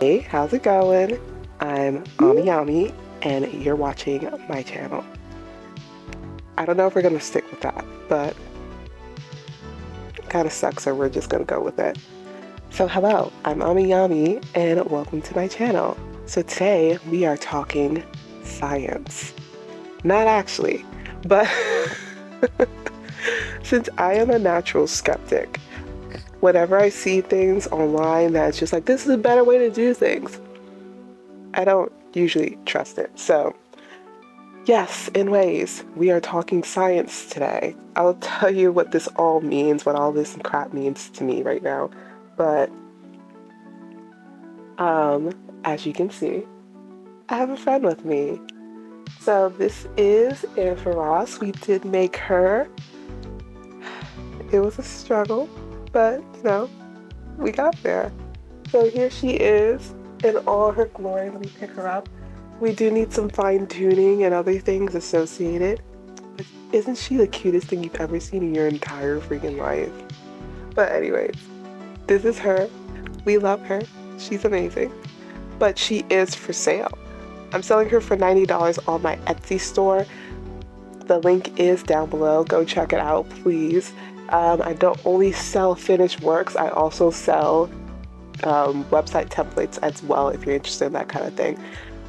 Hey, how's it going? I'm Ami and you're watching my channel. I don't know if we're gonna stick with that, but it kind of sucks, so we're just gonna go with it. So hello, I'm Ami and welcome to my channel. So today we are talking science. Not actually, but since I am a natural skeptic, whenever I see things online that's just like, this is a better way to do things, I don't usually trust it. So yes, in ways, we are talking science today. I'll tell you what this all means, what all this crap means to me right now. But um, as you can see, I have a friend with me. So this is Ross. We did make her. It was a struggle, but we got there. So here she is in all her glory. Let me pick her up. We do need some fine tuning and other things associated. But isn't she the cutest thing you've ever seen in your entire freaking life? But anyways, this is her. We love her. She's amazing. But she is for sale. I'm selling her for $90 on my Etsy store. The link is down below. Go check it out, please. I don't only sell finished works, I also sell website templates as well if you're interested in that kind of thing.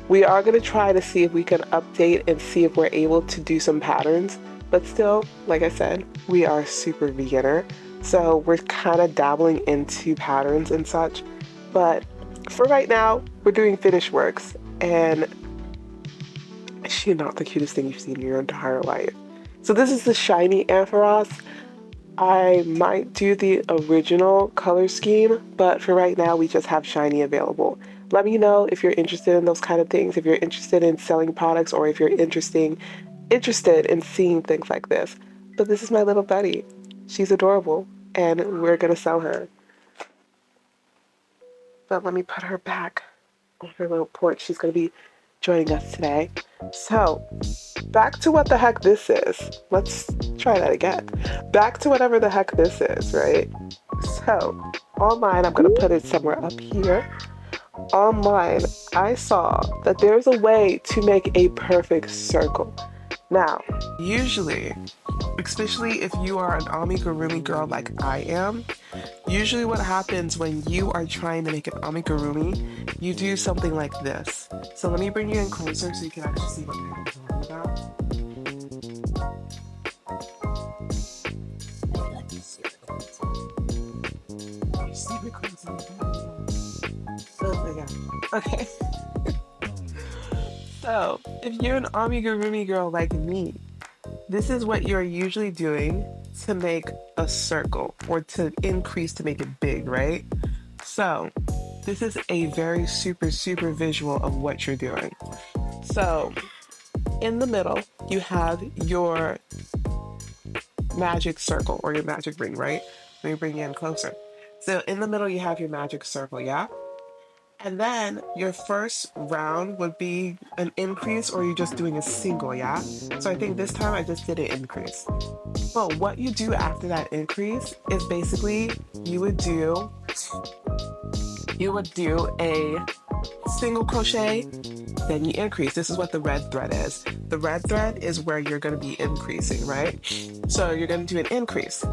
We are going to try to see if we can update and see if we're able to do some patterns, but still, like I said, we are super beginner, so we're kind of dabbling into patterns and such. But for right now, we're doing finished works, and she's not the cutest thing you've seen in your entire life. So this is the shiny Ampharos. I might do the original color scheme, but for right now, we just have shiny available. Let me know if you're interested in those kind of things, if you're interested in selling products, or if you're interested in seeing things like this. But this is my little buddy. She's adorable, and we're gonna sell her. But let me put her back on her little porch. She's gonna be joining us today. So, back to what the heck this is. Let's try that again. Back to whatever the heck this is, right? So, online, I'm gonna put it somewhere up here. Online, I saw that there's a way to make a perfect circle. Now, usually, especially if you are an amigurumi girl like I am, usually what happens when you are trying to make an amigurumi, you do something like this. So let me bring you in closer so you can actually see what I'm talking about. You see the oh my god. Okay. So, if you're an amigurumi girl like me, this is what you're usually doing to make a circle or to increase to make it big, right? So, this is a very super visual of what you're doing. So, in the middle, you have your magic circle or your magic ring, right? Let me bring you in closer. So, in the middle, you have your magic circle, yeah? And then your first round would be an increase, or you're just doing a single, yeah? So I think this time I just did an increase. But what you do after that increase is basically you would do a single crochet, then you increase. This is what the red thread is. The red thread is where you're going to be increasing, right? So you're going to do an increase,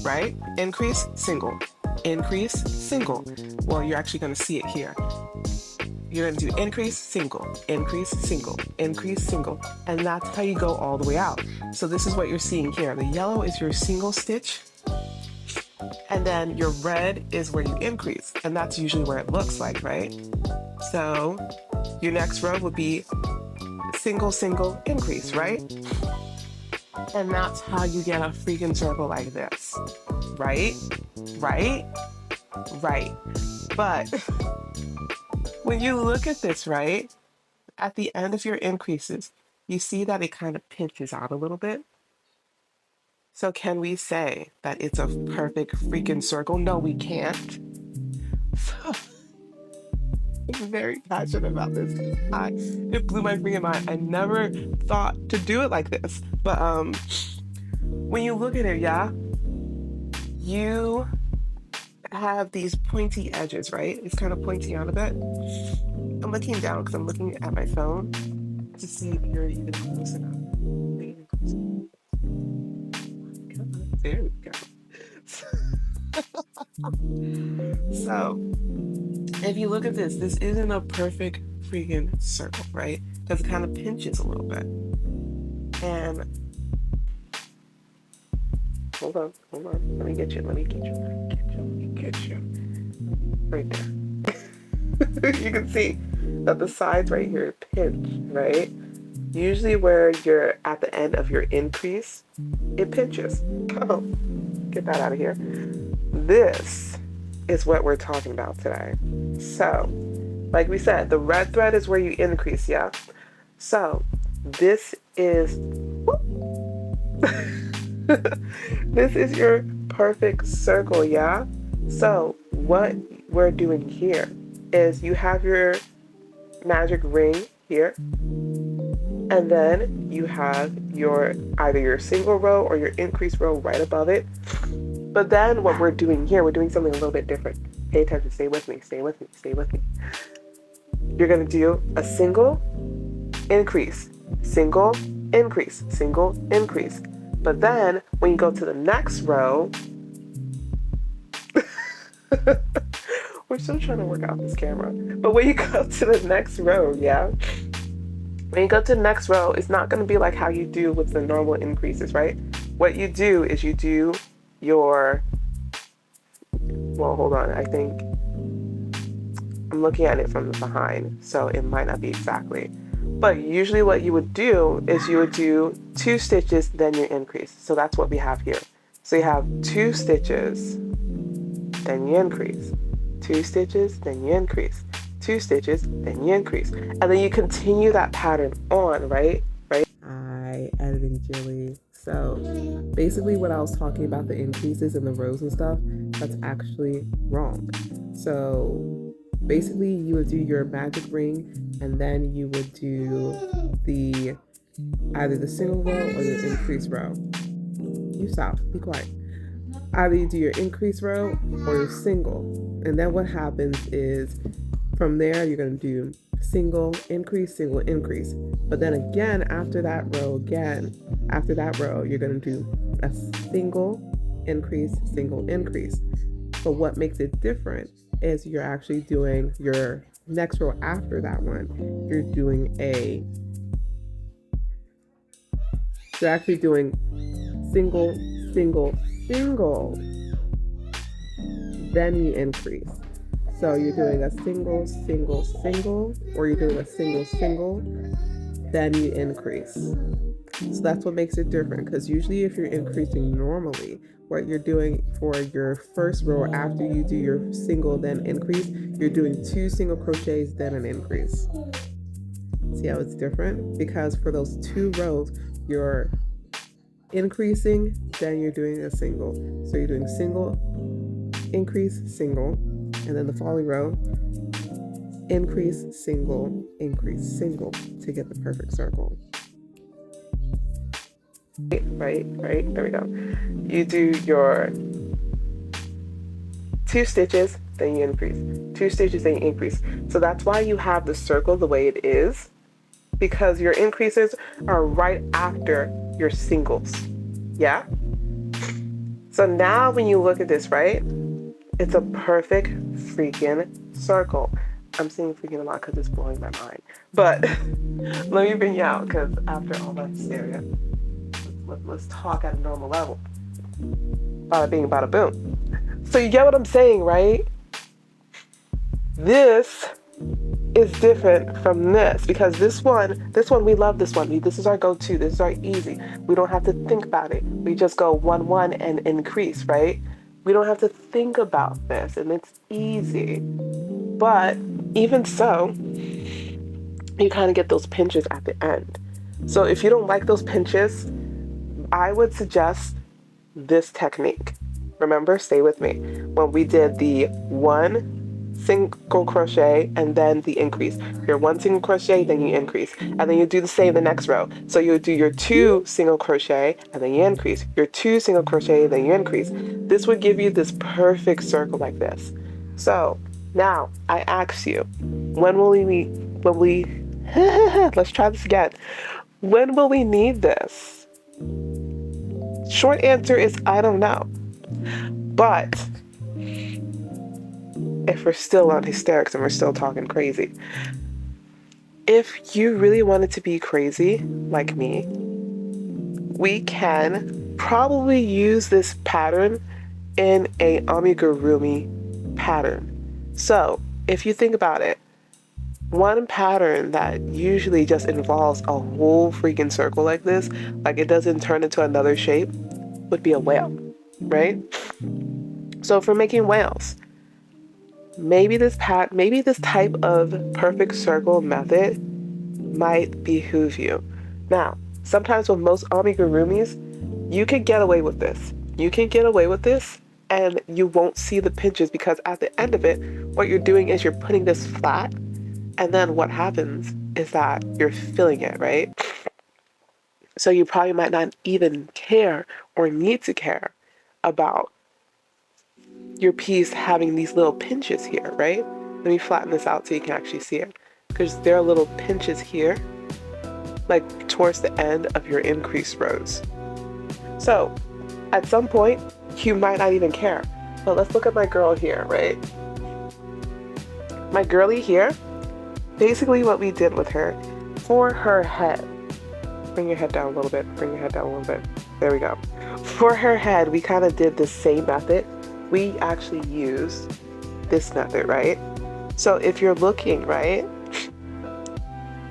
right? Increase, single. Increase, single. Well, you're actually going to see it here. You're going to do increase, single, increase, single, increase, single. And that's how you go all the way out. So this is what you're seeing here. The yellow is your single stitch. And then your red is where you increase. And that's usually where it looks like, right? So your next row would be single, single, increase, right? And that's how you get a freaking circle like this. Right? Right? Right. But when you look at this, right, at the end of your increases, you see that it kind of pinches out a little bit. So can we say that it's a perfect freaking circle? No, we can't. So I'm very passionate about this. It blew my freaking mind. I never thought to do it like this. But when you look at it, yeah, you have these pointy edges, right? It's kind of pointy on a bit. I'm looking down because I'm looking at my phone to see if you're even close enough. There we go. So, if you look at this, this isn't a perfect freaking circle, right? Because it kind of pinches a little bit. And hold on. Let me get you. Right there. You can see that the sides right here pinch, right? Usually where you're at the end of your increase, it pinches. Oh, get that out of here. This is what we're talking about today. So, like we said, the red thread is where you increase, yeah? So, this is this is your perfect circle, yeah? So, what we're doing here is you have your magic ring here, and then you have your either your single row or your increase row right above it. But then what we're doing here, we're doing something a little bit different. Pay attention, stay with me. You're gonna do a single, increase, single, increase, single, increase. But then when you go to the next row, we're still trying to work out this camera. But when you go to the next row, yeah? When you go to the next row, it's not going to be like how you do with the normal increases, right? What you do is you do your, well, hold on. I think I'm looking at it from behind, so it might not be exactly. But usually what you would do is you would do 2 stitches, then you increase. So that's what we have here. So you have 2 stitches, then you increase. 2 stitches, then you increase. 2 stitches, then you increase. And then you continue that pattern on, right? Hi, editing Jilly. So basically what I was talking about, the increases and the rows and stuff, that's actually wrong. So basically you would do your magic ring and then you would do the either the single row or your increase row. You stop, be quiet. Either you do your increase row or your single. And then what happens is from there you're going to do single, increase, single, increase. But then again, after that row, you're going to do a single, increase, single, increase. But what makes it different is you're actually doing your next row after that one. You're actually doing single, single, single, then you increase. So you're doing a single, single, single, or you're doing a single, single, then you increase. So that's what makes it different, because usually if you're increasing normally, what you're doing for your first row after you do your single then increase, you're doing 2 single crochets then an increase. See how it's different? Because for those 2 rows, you're increasing, then you're doing a single. So you're doing single, increase, single, and then the following row, increase, single, to get the perfect circle. Right, there we go. You do your 2 stitches, then you increase. 2 stitches, then you increase. So that's why you have the circle the way it is, because your increases are right after your singles. Yeah? So now when you look at this, right? It's a perfect freaking circle. I'm saying freaking a lot because it's blowing my mind. But let me bring you out, because after all that hysteria, let's talk at a normal level. Bada bing, bada boom. So you get what I'm saying, right? This is different from this, because this one, we love this one. This is our go-to. This is our easy. We don't have to think about it. We just go 1, 1 and increase, right? We don't have to think about this, and it's easy. But even so, you kind of get those pinches at the end. So if you don't like those pinches, I would suggest this technique. Remember, stay with me. When we did the 1, single crochet and then the increase. Your one single crochet, then you increase. And then you do the same the next row. So you do your 2 single crochet and then you increase. Your 2 single crochet, then you increase. This would give you this perfect circle like this. So now I ask you, let's try this again. When will we need this? Short answer is I don't know. But if we're still on hysterics and we're still talking crazy, if you really wanted to be crazy like me, we can probably use this pattern in a amigurumi pattern. So if you think about it, one pattern that usually just involves a whole freaking circle like this, like it doesn't turn into another shape, would be a whale, right? So for making whales, maybe this type of perfect circle method might behoove you. Now, sometimes with most amigurumis, you can get away with this. You can get away with this and you won't see the pinches because at the end of it, what you're doing is you're putting this flat, and then what happens is that you're filling it, right? So you probably might not even care or need to care about your piece having these little pinches here, right? Let me flatten this out so you can actually see it. Because there are little pinches here, like towards the end of your increase rows. So at some point, you might not even care. But let's look at my girl here, right? My girlie here, basically what we did with her, for her head, bring your head down a little bit, bring your head down a little bit. There we go. For her head, we kind of did the same method. We actually used this method, right? So if you're looking, right,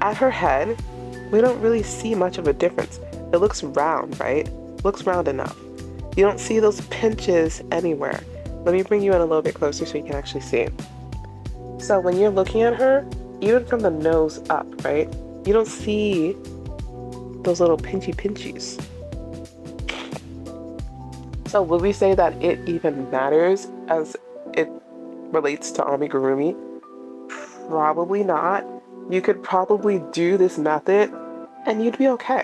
at her head, we don't really see much of a difference. It looks round, right? It looks round enough. You don't see those pinches anywhere. Let me bring you in a little bit closer so you can actually see. So when you're looking at her, even from the nose up, right, you don't see those little pinchies. So would we say that it even matters as it relates to amigurumi? Probably not. You could probably do this method and you'd be okay.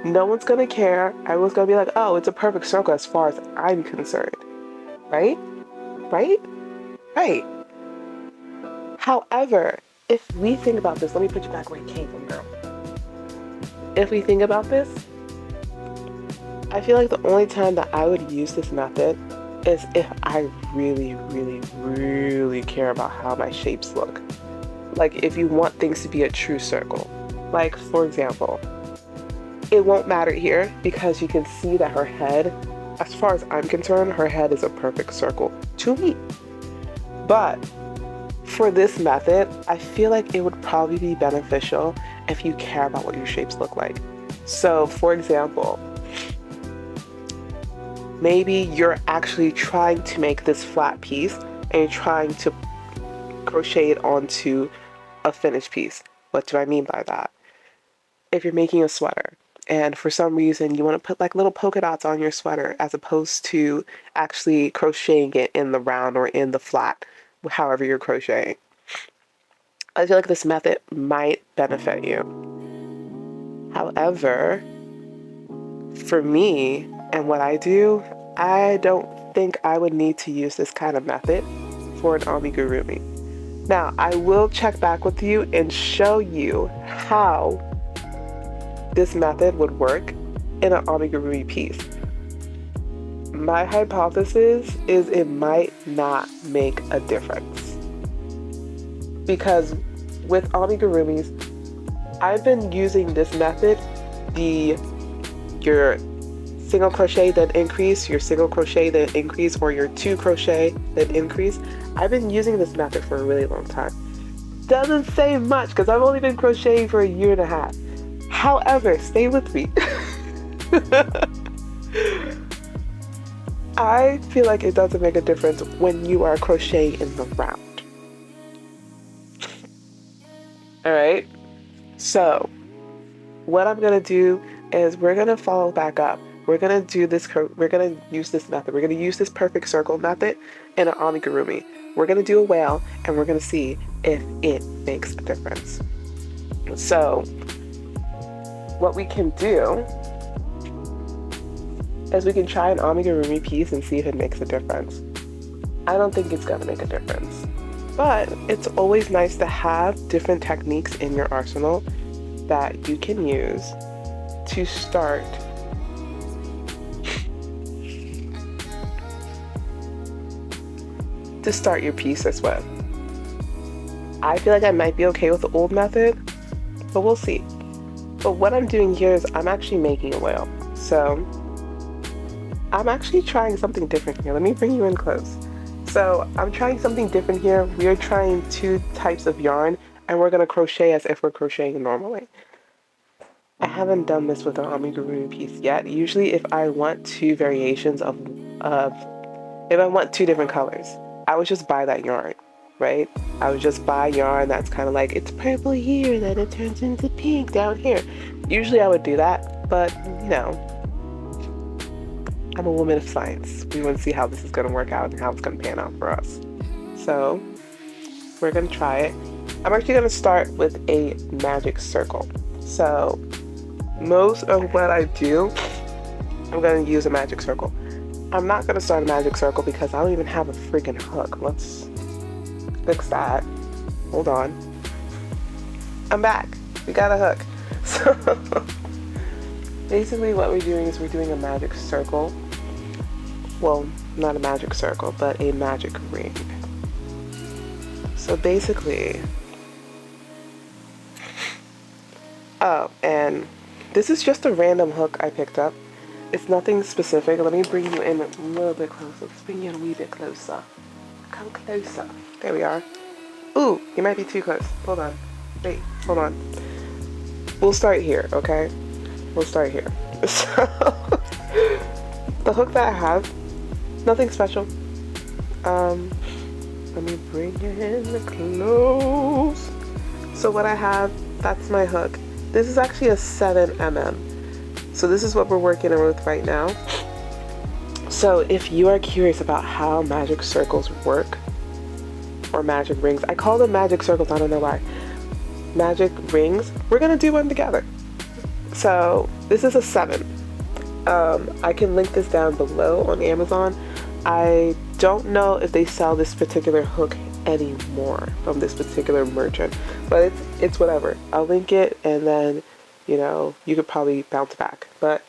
No one's gonna care. Everyone's gonna be like, oh, it's a perfect circle as far as I'm concerned. Right? Right? Right. However, if we think about this, let me put you back where you came from, girl. If we think about this, I feel like the only time that I would use this method is if I really, really, really care about how my shapes look. Like if you want things to be a true circle. Like for example, it won't matter here because you can see that her head, as far as I'm concerned, her head is a perfect circle to me. But for this method, I feel like it would probably be beneficial if you care about what your shapes look like. So for example, maybe you're actually trying to make this flat piece and you're trying to crochet it onto a finished piece. What do I mean by that? If you're making a sweater and for some reason you want to put like little polka dots on your sweater as opposed to actually crocheting it in the round or in the flat, however you're crocheting, I feel like this method might benefit you. However, for me and what I do, I don't think I would need to use this kind of method for an amigurumi. Now, I will check back with you and show you how this method would work in an amigurumi piece. My hypothesis is it might not make a difference. Because with amigurumis, I've been using this method, your single crochet then increase, your single crochet then increase, or your 2 crochet then increase. I've been using this method for a really long time. Doesn't say much because I've only been crocheting for 1.5 years. However, stay with me. I feel like it doesn't make a difference when you are crocheting in the round. All right, so what I'm gonna do is we're gonna follow back up. We're gonna do this. We're gonna use this method. We're gonna use this perfect circle method in an amigurumi. We're gonna do a whale and we're gonna see if it makes a difference. So what we can do is we can try an amigurumi piece and see if it makes a difference. I don't think it's gonna make a difference, but it's always nice to have different techniques in your arsenal that you can use to start your pieces with. I feel like I might be okay with the old method, but we'll see. But what I'm doing here is I'm actually making a whale. So I'm actually trying something different here. Let me bring you in close. So I'm trying something different here. We are trying 2 types of yarn and we're gonna crochet as if we're crocheting normally. I haven't done this with an amigurumi piece yet. Usually if I want 2 variations of if I want 2 different colors, I would just buy that yarn, right? I would just buy yarn that's kind of like, it's purple here, then it turns into pink down here. Usually I would do that, but you know, I'm a woman of science. We want to see how this is going to work out and how it's going to pan out for us. So we're going to try it. I'm actually going to start with a magic circle. So most of what I do, I'm going to use a magic circle. I'm not going to start a magic circle because I don't even have a freaking hook. Let's fix that. Hold on. I'm back. We got a hook. So basically what we're doing is we're doing a magic circle. Well, not a magic circle, but a magic ring. So basically, oh, and this is just a random hook I picked up. It's nothing specific. Let me bring you in a little bit closer. Let's bring you in a wee bit closer. Come closer. There we are. Ooh, you might be too close. Hold on. Wait, hold on. We'll start here, okay? We'll start here. So, the hook that I have, nothing special. Let me bring it in close. So what I have, that's my hook. This is actually a 7mm. So this is what we're working with right now. So if you are curious about how magic circles work, or magic rings, I call them magic circles, I don't know why. Magic rings, we're gonna do one together. So this is a 7. I can link this down below on Amazon. I don't know if they sell this particular hook anymore from this particular merchant, but it's whatever. I'll link it and then, you know, you could probably bounce back. But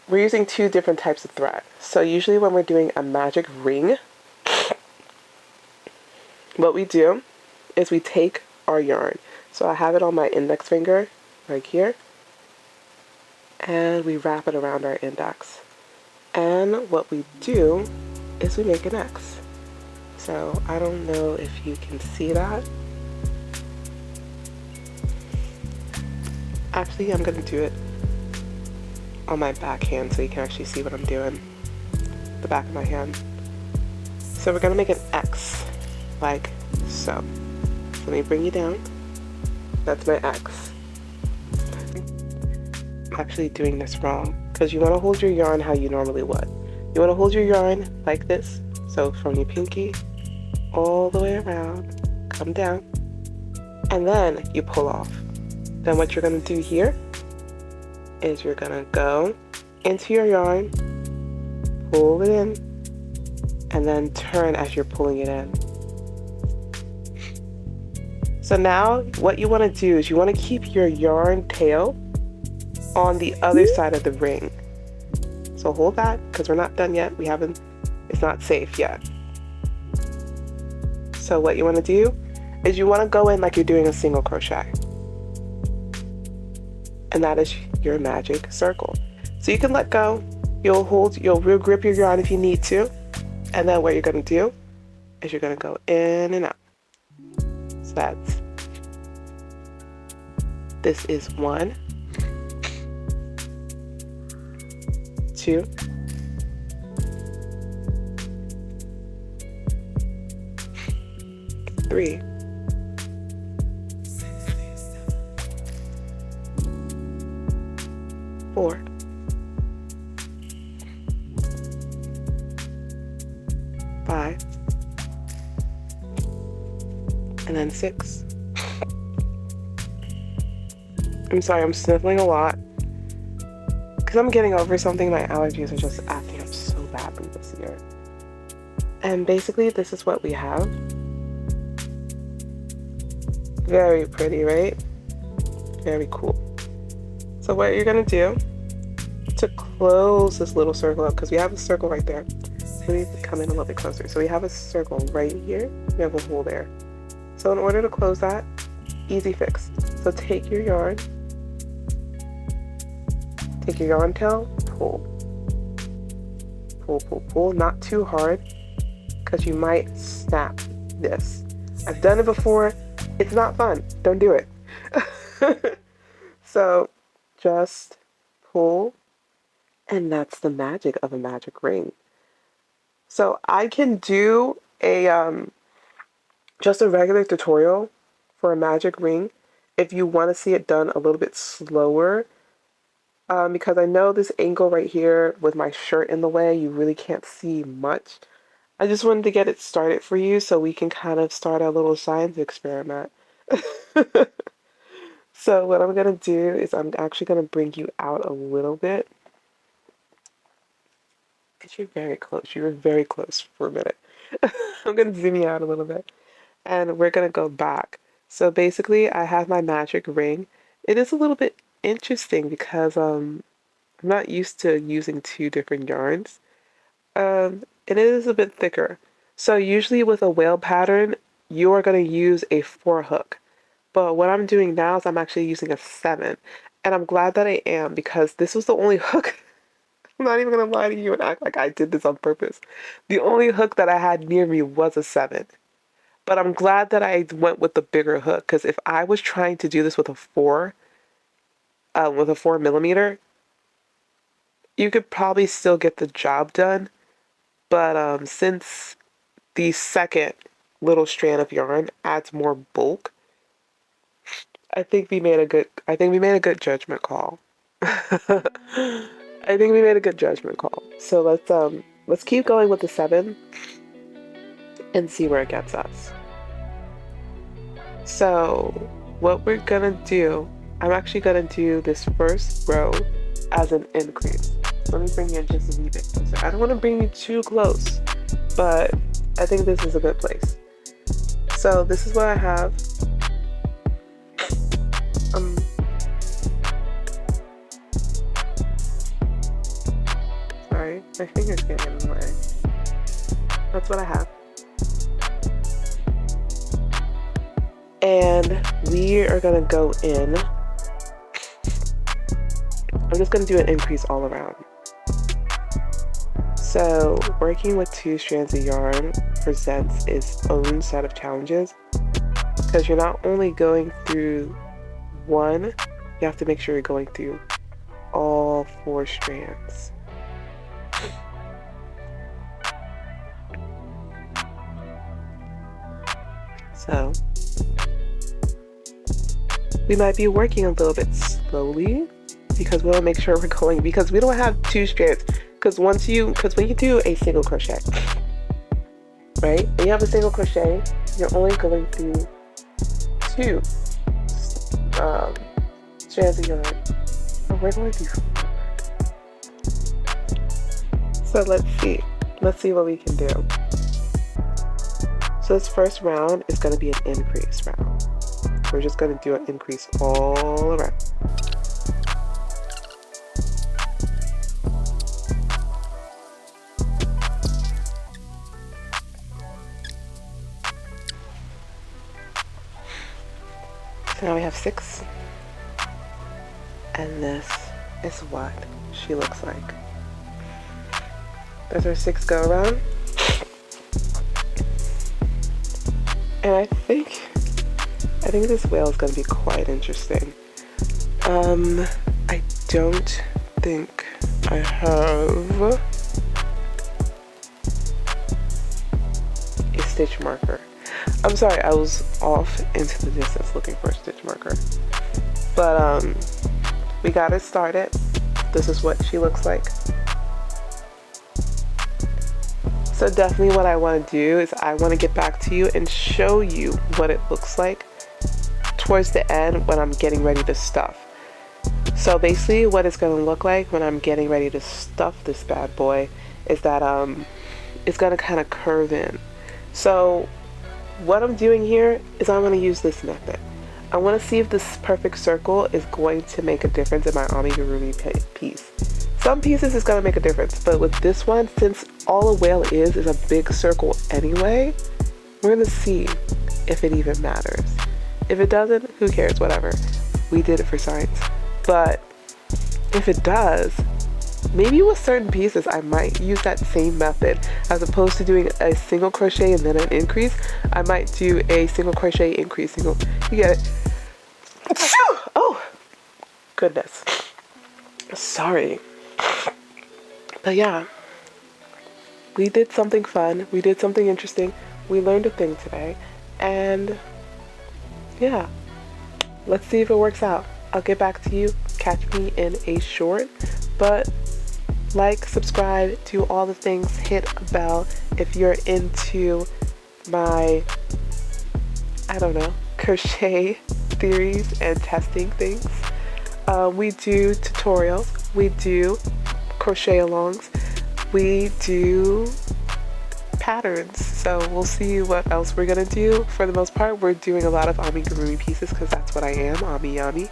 we're using 2 different types of thread. So usually when we're doing a magic ring, what we do is we take our yarn. So I have it on my index finger right here, and we wrap it around our index. And what we do is we make an X. So I don't know if you can see that. Actually, I'm gonna do it on my back hand so you can actually see what I'm doing. The back of my hand. So we're gonna make an X, like so. Let me bring you down. That's my X. I'm actually doing this wrong because you want to hold your yarn how you normally would. You want to hold your yarn like this. So from your pinky all the way around, come down, and then you pull off. Then what you're going to do here is you're going to go into your yarn, pull it in, and then turn as you're pulling it in. So now what you want to do is you want to keep your yarn tail on the other side of the ring. So hold that because we're not done yet. It's not safe yet. So what you want to do is you want to go in like you're doing a single crochet. And that is your magic circle. So you can let go. You'll grip your yarn if you need to. And then what you're going to do is you're going to go in and out. So this is 1, 2, 3, 4, 5, and then 6. I'm sorry, I'm sniffling a lot because I'm getting over something. My allergies are just acting up so badly this year. And basically this is what we have. Very pretty, right? Very cool. So what you're gonna do to close this little circle up, because we have a circle right there. We need to come in a little bit closer. So we have a circle right here. We have a hole there. So in order to close that, easy fix. So take your yarn tail, pull. Pull, pull, pull. Not too hard, because you might snap this. I've done it before. It's not fun. Don't do it. So just pull, and that's the magic of a magic ring. So I can do a just a regular tutorial for a magic ring if you want to see it done a little bit slower, because I know this angle right here with my shirt in the way, you really can't see much. I just wanted to get it started for you so we can kind of start our little science experiment. So what I'm going to do is I'm actually going to bring you out a little bit. Because you're very close. You were very close for a minute. I'm going to zoom you out a little bit. And we're going to go back. So basically, I have my magic ring. It is a little bit interesting because I'm not used to using 2 different yarns. And it is a bit thicker. So usually with a whale pattern, you are going to use a 4 hook. But what I'm doing now is I'm actually using a 7. And I'm glad that I am, because this was the only hook. I'm not even going to lie to you and act like I did this on purpose. The only hook that I had near me was a 7. But I'm glad that I went with the bigger hook, because if I was trying to do this with a 4 millimeter, you could probably still get the job done. But since the second little strand of yarn adds more bulk, I think we made a good judgment call. I think we made a good judgment call. So let's keep going with the 7 and see where it gets us. So what we're gonna do, I'm actually gonna do this first row as an increase. Let me bring you in just a wee bit closer. I don't want to bring you too close, but I think this is a good place. So this is what I have. Sorry, my finger's getting in the way. That's what I have. And we are gonna go in. I'm just gonna do an increase all around. So working with 2 strands of yarn presents its own set of challenges, because you're not only going through one, you have to make sure you're going through all 4 strands. So we might be working a little bit slowly, because we want to make sure we're going, because we don't have 2 strands. Because when you do a single crochet, right? When you have a single crochet, you're only going through 2 strands of yarn. Oh, we're going through 4. So let's see what we can do. So this first round is going to be an increase round. We're just going to do an increase all around. So now we have 6, and this is what she looks like. There's our 6 go around, and I think this whale is going to be quite interesting. I don't think I have a stitch marker. I'm sorry, I was off into the distance looking for a stitch marker. But we got it started. This is what she looks like. So definitely what I want to do is I want to get back to you and show you what it looks like towards the end when I'm getting ready to stuff. So basically what it's going to look like when I'm getting ready to stuff this bad boy is that it's going to kind of curve in. So what I'm doing here is I'm going to use this method. I want to see if this perfect circle is going to make a difference in my amigurumi piece. Some pieces is going to make a difference, but with this one, since all a whale is a big circle anyway, we're going to see if it even matters. If it doesn't, who cares, whatever. We did it for science. But if it does, maybe with certain pieces, I might use that same method. As opposed to doing a single crochet and then an increase, I might do a single crochet, increase, single, you get it. Oh, goodness. Sorry. But yeah, we did something fun. We did something interesting. We learned a thing today. And yeah, let's see if it works out. I'll get back to you. Catch me in a short. But like, subscribe, do all the things. Hit a bell if you're into my, I don't know, crochet theories and testing things. We do tutorials. We do crochet alongs. We do patterns. So we'll see what else we're gonna do. For the most part, we're doing a lot of amigurumi pieces because that's what I am, ami-yami.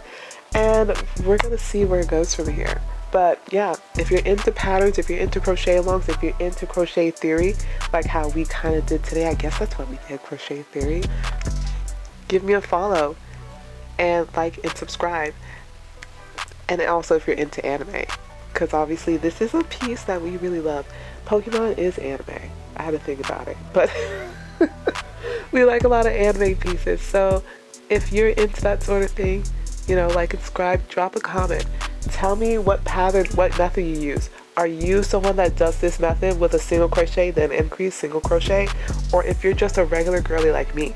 And we're gonna see where it goes from here. But yeah, if you're into patterns, if you're into crochet alongs, if you're into crochet theory, like how we kind of did today, I guess that's what we did, crochet theory, give me a follow and like and subscribe. And also if you're into anime, because obviously this is a piece that we really love. Pokemon is anime. I had to think about it, but we like a lot of anime pieces. So if you're into that sort of thing, you know, like and subscribe, drop a comment. Tell me what pattern, what method you use. Are you someone that does this method with a single crochet, then increase, single crochet? Or if you're just a regular girly like me,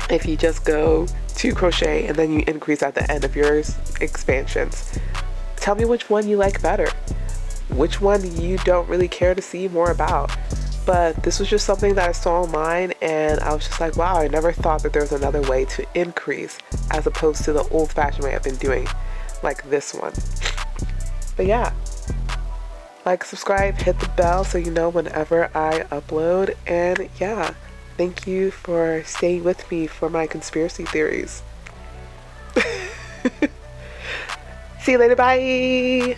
if you just go 2 crochet and then you increase at the end of your expansions. Tell me which one you like better. Which one you don't really care to see more about. But this was just something that I saw online and I was just like, wow, I never thought that there was another way to increase as opposed to the old-fashioned way I've been doing, like this one. But yeah, like, subscribe, hit the bell so you know whenever I upload. And yeah, thank you for staying with me for my conspiracy theories. See you later, bye!